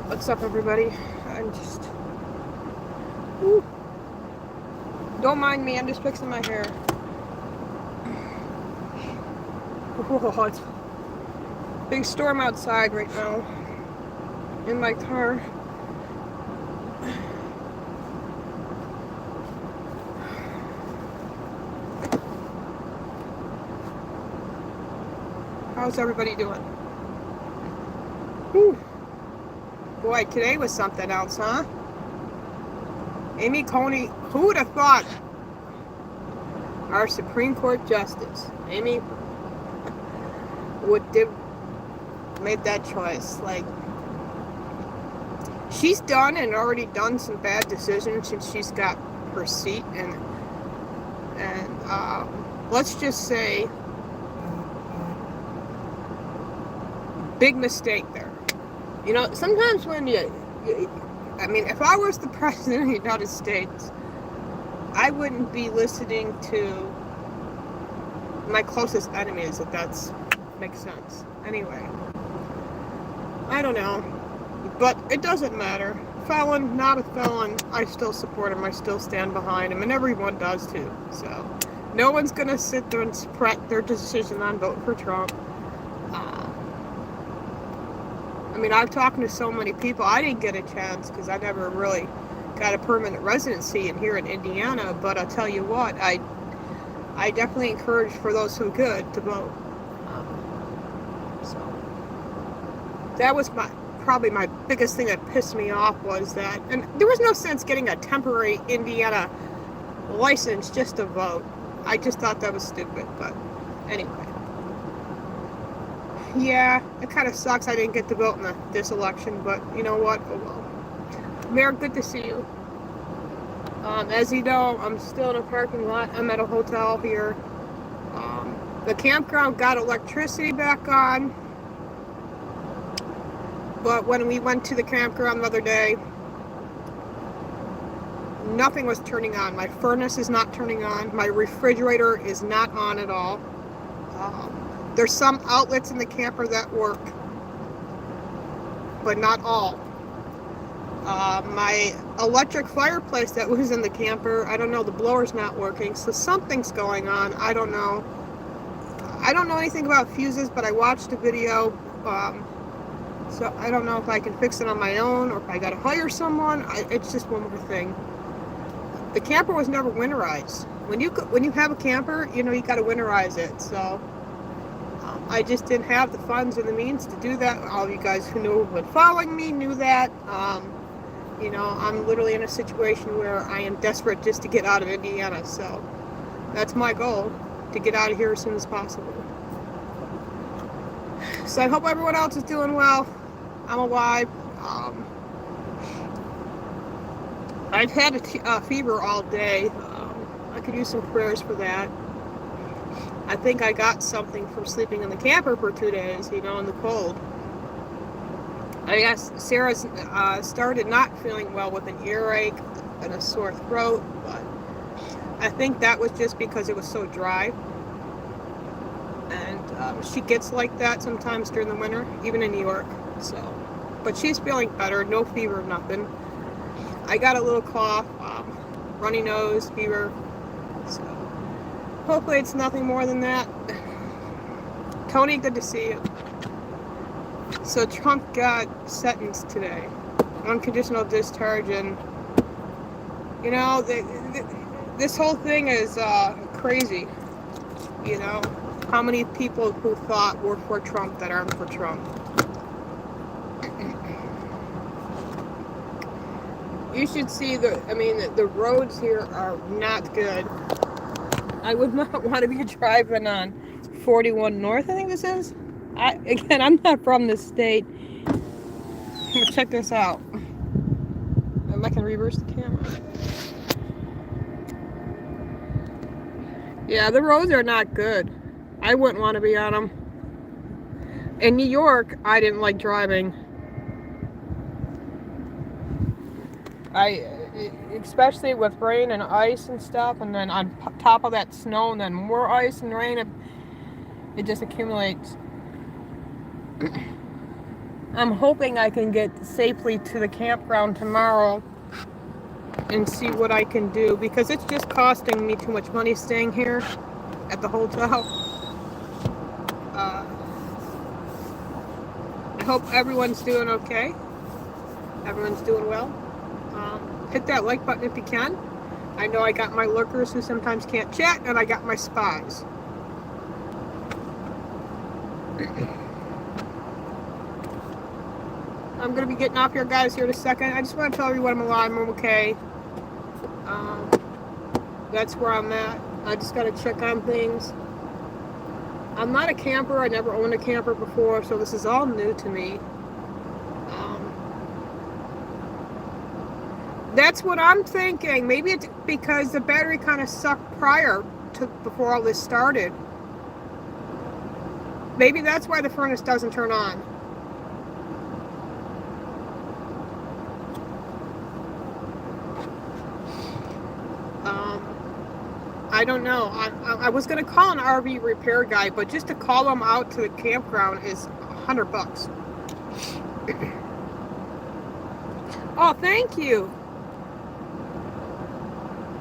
What's up, everybody? I'm just... Whew. Don't mind me, I'm just fixing my hair. Oh, it's a big storm outside right now. In my car. How's everybody doing? Whew. Boy, today was something else, huh? Amy Coney, who would have thought? Our Supreme Court Justice, Amy, made that choice. Like, she's done and already done some bad decisions since she's got her seat, and let's just say, big mistake there. You know, sometimes when I mean, if I was the president of the United States, I wouldn't be listening to my closest enemies, if that makes sense. Anyway, I don't know, but it doesn't matter. Felon, not a felon, I still support him, I still stand behind him, and everyone does too. So, no one's gonna sit there and spread their decision on vote for Trump. I mean, I've talked to so many people. I didn't get a chance because I never really got a permanent residency here in Indiana. But I'll tell you what, I definitely encourage for those who could to vote. So that was probably my biggest thing that pissed me off was that, and there was no sense getting a temporary Indiana license just to vote. I just thought that was stupid. But anyway. Yeah, it kind of sucks I didn't get to vote in this election, but you know what? Oh well. Mayor, good to see you. As you know, I'm still in a parking lot. I'm at a hotel here. The campground got electricity back on, but when we went to the campground the other day, nothing was turning on. My furnace is not turning on. My refrigerator is not on at all. There's some outlets in the camper that work, but not all. My electric fireplace that was in the camper, I don't know, the blower's not working, so something's going on. I don't know. I don't know anything about fuses, but I watched a video, so I don't know if I can fix it on my own or if I gotta hire someone. It's just one more thing. The camper was never winterized. When you have a camper, you know, you gotta winterize it, so... I just didn't have the funds and the means to do that. All you guys who know been following me knew that. You know, I'm literally in a situation where I am desperate just to get out of Indiana. So that's my goal, to get out of here as soon as possible. So I hope everyone else is doing well. I'm alive. I've had a fever all day. I could use some prayers for that. I think I got something from sleeping in the camper for 2 days, you know, in the cold. I guess Sarah's started not feeling well with an earache and a sore throat, but I think that was just because it was so dry. And she gets like that sometimes during the winter, even in New York. So, but she's feeling better, no fever, nothing. I got a little cough, runny nose, fever, so... Hopefully it's nothing more than that. Tony, good to see you. So Trump got sentenced today. Unconditional discharge, and you know, this whole thing is crazy. You know, how many people who thought were for Trump that aren't for Trump. You should see the roads here are not good. I would not want to be driving on 41 North, I think this is. I'm not from this state. Check this out. I can reverse the camera. Yeah, the roads are not good. I wouldn't want to be on them. In New York, I didn't like driving. Especially with rain and ice and stuff, and then on top of that snow, and then more ice and rain, it just accumulates. I'm hoping I can get safely to the campground tomorrow and see what I can do, because it's just costing me too much money staying here at the hotel. I hope everyone's doing okay. Everyone's doing well. Hit that like button if you can. I know I got my lurkers who sometimes can't chat, and I got my spies. I'm going to be getting off here, guys, here in a second. I just want to tell everyone I'm alive, I'm okay. That's where I'm at. I just got to check on things. I'm not a camper. I never owned a camper before, so this is all new to me. That's what I'm thinking. Maybe it's because the battery kind of sucked prior to before all this started. Maybe that's why the furnace doesn't turn on. I don't know. I was going to call an RV repair guy, but just to call him out to the campground is $100. Oh, thank you.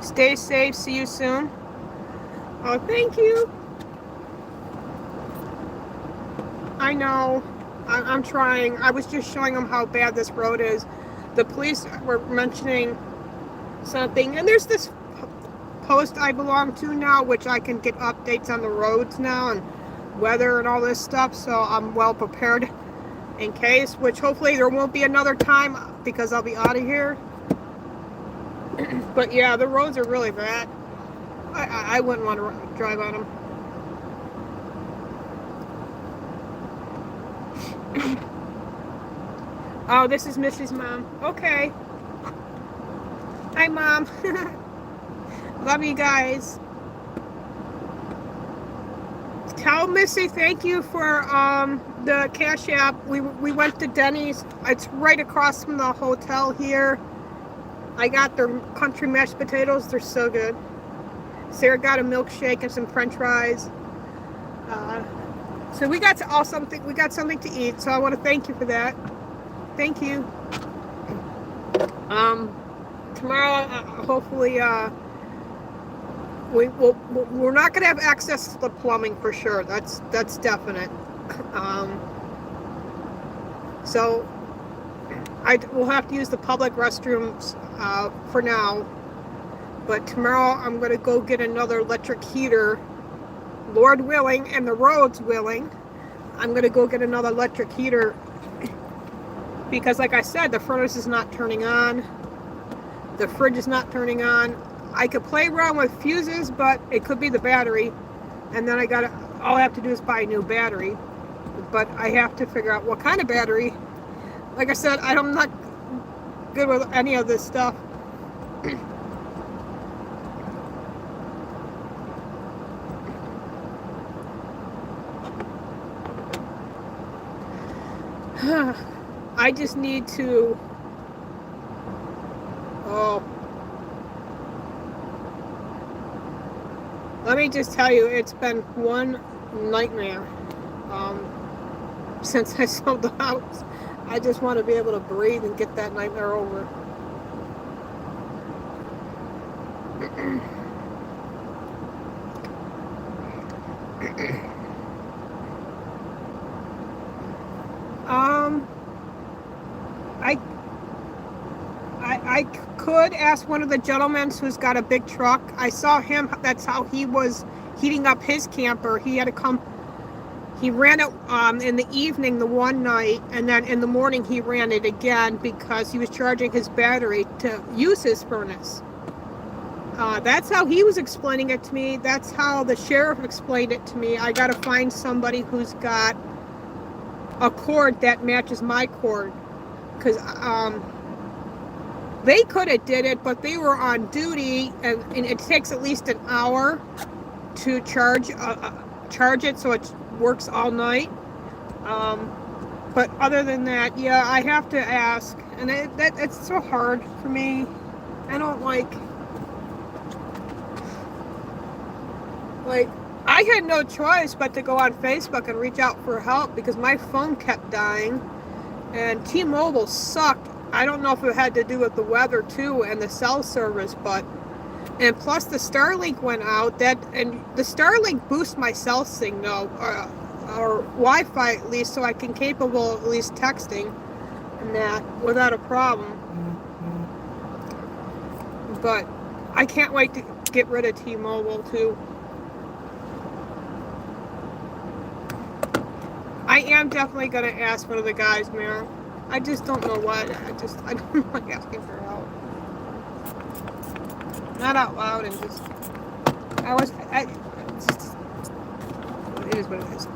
Stay safe. See you soon. Oh, thank you. I know. I'm trying. I was just showing them how bad this road is. The police were mentioning something, and there's this post I belong to now, which I can get updates on the roads now and weather and all this stuff, so I'm well prepared in case, which hopefully there won't be another time because I'll be out of here. But yeah, the roads are really bad. I wouldn't want to drive on them. Oh, this is Missy's mom. Okay. Hi, Mom. Love you guys. Tell Missy thank you for the Cash App. We went to Denny's. It's right across from the hotel here. I got their country mashed potatoes. They're so good. Sarah got a milkshake and some French fries. So we got something to eat. So I want to thank you for that. Thank you. Tomorrow, hopefully, we're not going to have access to the plumbing for sure. That's definite. So we'll have to use the public restrooms for now. But tomorrow I'm going to go get another electric heater, Lord willing, and the roads willing. I'm going to go get another electric heater because, like I said, the furnace is not turning on. The fridge is not turning on. I could play around with fuses, but it could be the battery. And then all I have to do is buy a new battery. But I have to figure out what kind of battery. Like I said, I'm not good with any of this stuff. I just need to... Let me just tell you, it's been one nightmare since I sold the house. I just want to be able to breathe and get that nightmare over. I could ask one of the gentlemen who's got a big truck. I saw him. That's how he was heating up his camper. He had to come. He ran it in the evening the one night, and then in the morning he ran it again because he was charging his battery to use his furnace. That's how he was explaining it to me. That's how the sheriff explained it to me. I got to find somebody who's got a cord that matches my cord, because they could have did it, but they were on duty, and it takes at least an hour to charge it so it works all night. But other than that, yeah, I have to ask, and it's so hard for me. I don't like I had no choice but to go on Facebook and reach out for help because my phone kept dying. And T-Mobile sucked. I don't know if it had to do with the weather too and the cell service, but and plus the Starlink went out. And the Starlink boosts my cell signal or Wi-Fi at least, so I can capable of at least texting and that without a problem. But I can't wait to get rid of T-Mobile too. I am definitely going to ask one of the guys, Mayor. I just don't know what. I don't like asking for help. Not out loud and just. It is what it is.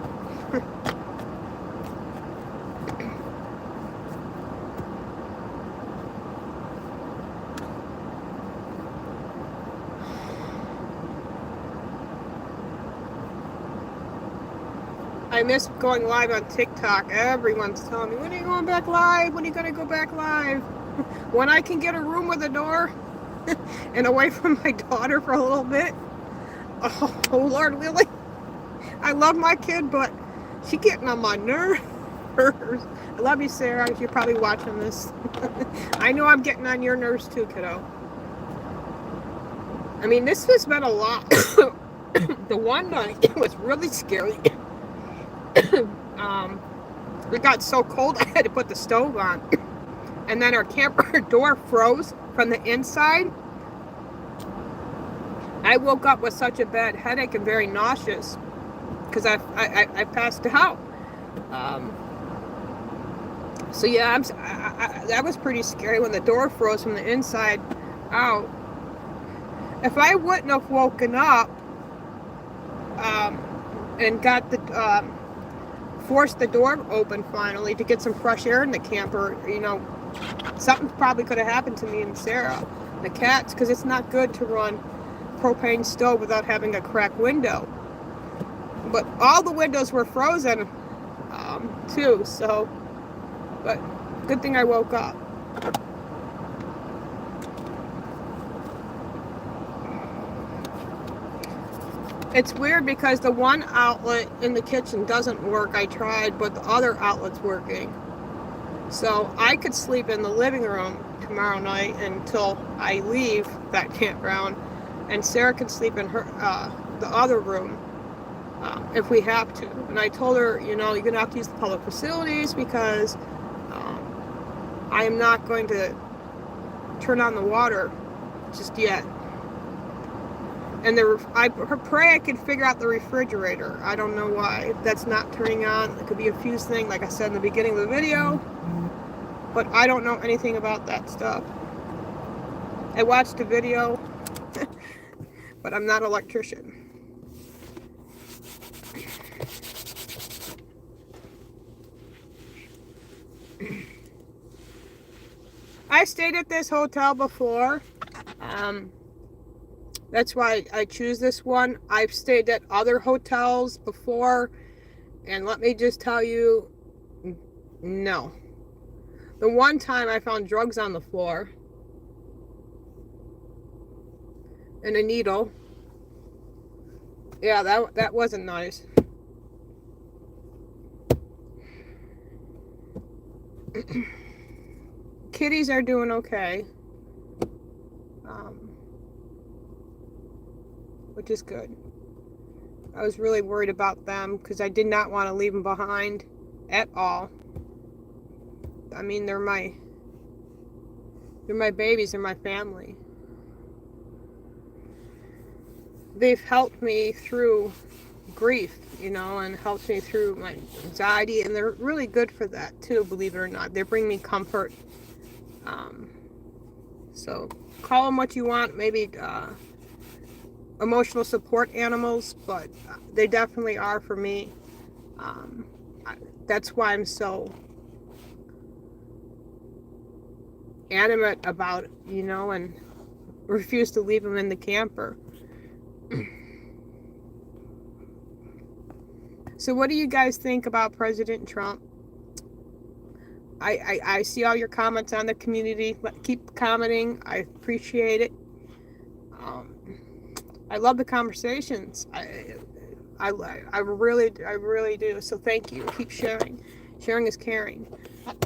I miss going live on TikTok. Everyone's telling me, when are you going back live? When are you going to go back live? When I can get a room with a door and away from my daughter for a little bit. Oh Lord, Lily. I love my kid, but she's getting on my nerves. I love you, Sarah. You're probably watching this. I know I'm getting on your nerves too, kiddo. I mean, this has been a lot. The one night, it was really scary. It got so cold I had to put the stove on, and then our camper door froze from the inside. I woke up with such a bad headache and very nauseous because I passed out. So yeah, that was pretty scary when the door froze from the inside out. If I wouldn't have woken up and got the forced the door open finally to get some fresh air in the camper, you know, something probably could have happened to me and Sarah, the cats, because it's not good to run propane stove without having a cracked window. But all the windows were frozen too, so, but good thing I woke up. It's weird because the one outlet in the kitchen doesn't work. I tried, but the other outlet's working. So I could sleep in the living room tomorrow night until I leave that campground, and Sarah can sleep in her the other room if we have to. And I told her, you know, you're gonna have to use the public facilities because I am not going to turn on the water just yet. And I pray I can figure out the refrigerator. I don't know why that's not turning on. It could be a fuse thing, like I said in the beginning of the video. But I don't know anything about that stuff. I watched a video, but I'm not an electrician. I stayed at this hotel before. That's why I choose this one. I've stayed at other hotels before, and let me just tell you, no. The one time I found drugs on the floor and a needle. Yeah, that wasn't nice. Kitties are doing okay. Which is good. I was really worried about them because I did not want to leave them behind at all. I mean, they're my babies, they're my family. They've helped me through grief, you know, and helped me through my anxiety, and they're really good for that too, believe it or not. They bring me comfort. So call them what you want, maybe emotional support animals, but they definitely are for me. That's why I'm so animate about it, you know, and refuse to leave them in the camper. So what do you guys think about President Trump? I see all your comments on the community. Keep commenting. I appreciate it. I love the conversations. I really do. So thank you. Keep sharing. Sharing is caring.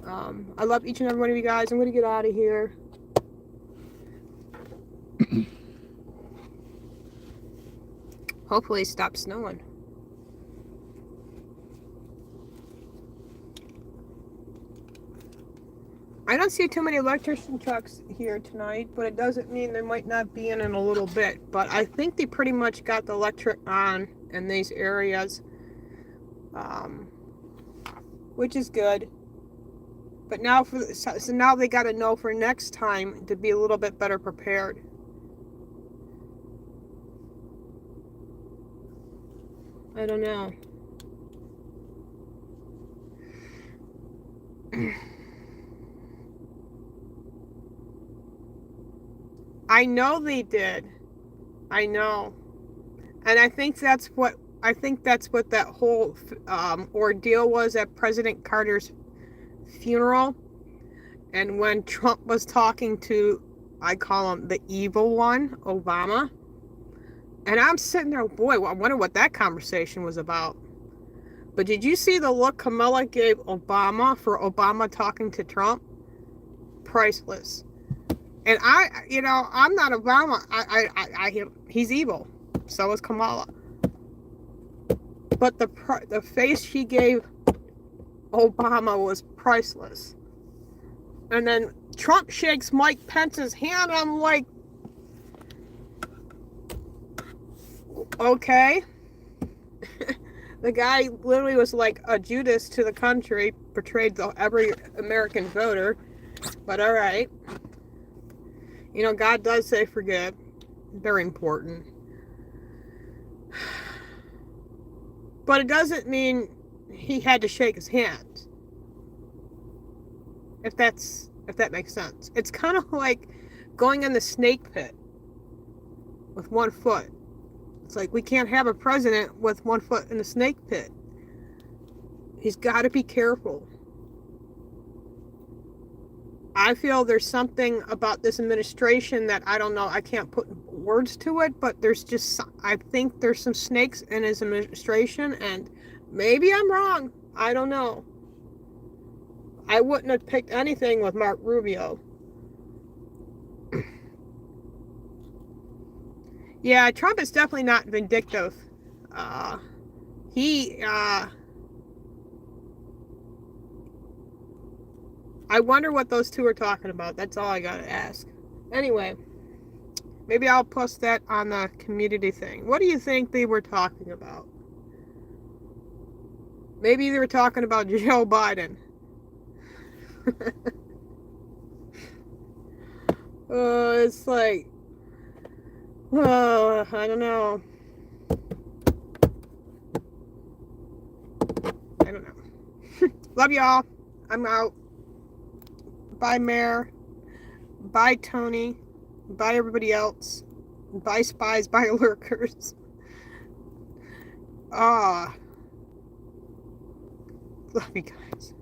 I love each and every one of you guys. I'm going to get out of here. Hopefully it stops snowing. I don't see too many electrician trucks here tonight, but it doesn't mean they might not be in a little bit. But I think they pretty much got the electric on in these areas, which is good. But now, so now they got to know for next time to be a little bit better prepared. I don't know. I know they did. I know. And I think that's what that whole ordeal was at President Carter's funeral. And when Trump was talking to, I call him the evil one, Obama. And I'm sitting there, boy, I wonder what that conversation was about. But did you see the look Kamala gave Obama for Obama talking to Trump? Priceless. And I'm not Obama. He's evil. So is Kamala. But the face she gave Obama was priceless. And then Trump shakes Mike Pence's hand. I'm like, okay. The guy literally was like a Judas to the country, portrayed every American voter. But all right. God does say forgive. Very important. But it doesn't mean he had to shake his hand. If that makes sense. It's kind of like going in the snake pit with one foot. It's like we can't have a president with one foot in the snake pit. He's got to be careful. I feel there's something about this administration that I don't know. I can't put words to it, but I think there's some snakes in his administration, and maybe I'm wrong. I don't know. I wouldn't have picked anything with Mark Rubio. Yeah, Trump is definitely not vindictive. I wonder what those two are talking about. That's all I gotta ask. Anyway, maybe I'll post that on the community thing. What do you think they were talking about? Maybe they were talking about Joe Biden. It's like, I don't know. I don't know. Love y'all. I'm out. Bye, Mayor. Bye, Tony. Bye, everybody else. Bye, spies. Bye, lurkers. Love you guys.